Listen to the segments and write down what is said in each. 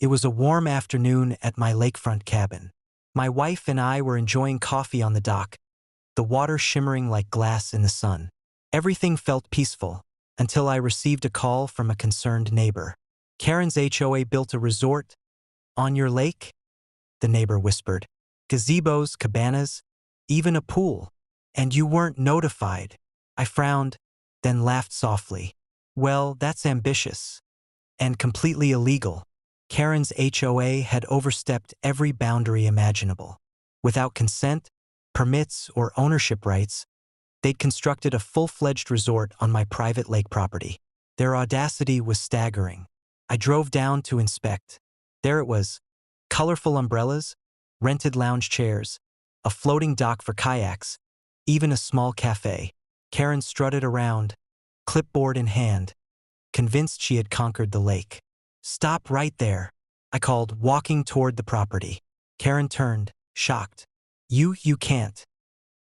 It was a warm afternoon at my lakefront cabin. My wife and I were enjoying coffee on the dock, the water shimmering like glass in the sun. Everything felt peaceful until I received a call from a concerned neighbor. "Karen's HOA built a resort on your lake?" the neighbor whispered. "Gazebos, cabanas, even a pool. And you weren't notified." I frowned, then laughed softly. "Well, that's ambitious. And completely illegal." Karen's HOA had overstepped every boundary imaginable. Without consent, permits, or ownership rights, they'd constructed a full-fledged resort on my private lake property. Their audacity was staggering. I drove down to inspect. There it was: colorful umbrellas, rented lounge chairs, a floating dock for kayaks, even a small cafe. Karen strutted around, clipboard in hand, convinced she had conquered the lake. "Stop right there," I called, walking toward the property. Karen turned, shocked. You can't."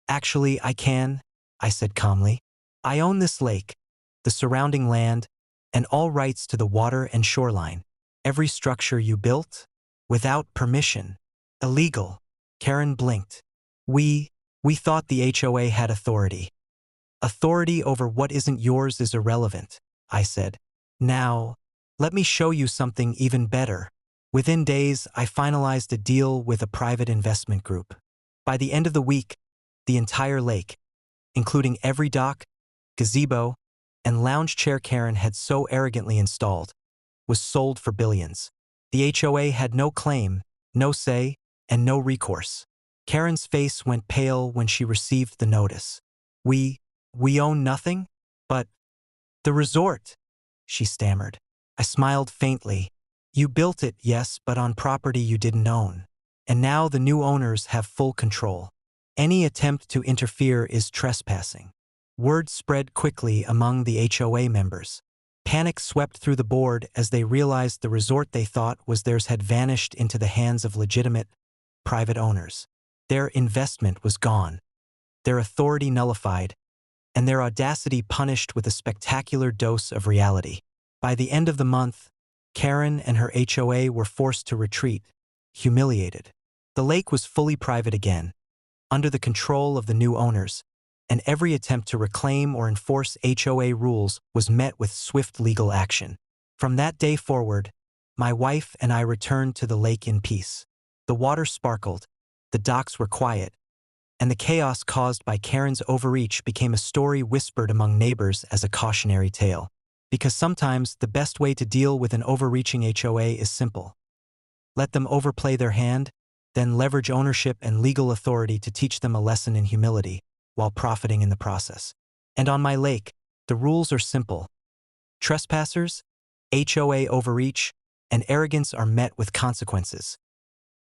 "Actually, I can," I said calmly. "I own this lake, the surrounding land, and all rights to the water and shoreline. Every structure you built, without permission, illegal." Karen blinked. We thought the HOA had authority." "Authority over what isn't yours is irrelevant," I said. "Now, let me show you something even better." Within days, I finalized a deal with a private investment group. By the end of the week, the entire lake, including every dock, gazebo, and lounge chair Karen had so arrogantly installed, was sold for billions. The HOA had no claim, no say, and no recourse. Karen's face went pale when she received the notice. We own nothing? But the resort," she stammered. I smiled faintly. "You built it, yes, but on property you didn't own. And now the new owners have full control. Any attempt to interfere is trespassing." Word spread quickly among the HOA members. Panic swept through the board as they realized the resort they thought was theirs had vanished into the hands of legitimate, private owners. Their investment was gone, their authority nullified, and their audacity punished with a spectacular dose of reality. By the end of the month, Karen and her HOA were forced to retreat, humiliated. The lake was fully private again, under the control of the new owners, and every attempt to reclaim or enforce HOA rules was met with swift legal action. From that day forward, my wife and I returned to the lake in peace. The water sparkled, the docks were quiet, and the chaos caused by Karen's overreach became a story whispered among neighbors as a cautionary tale. Because sometimes the best way to deal with an overreaching HOA is simple. Let them overplay their hand, then leverage ownership and legal authority to teach them a lesson in humility, while profiting in the process. And on my lake, the rules are simple. Trespassers, HOA overreach, and arrogance are met with consequences.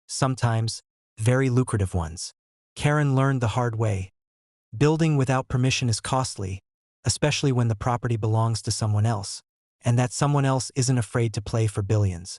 Sometimes, very lucrative ones. Karen learned the hard way. Building without permission is costly, especially when the property belongs to someone else, and that someone else isn't afraid to play for billions.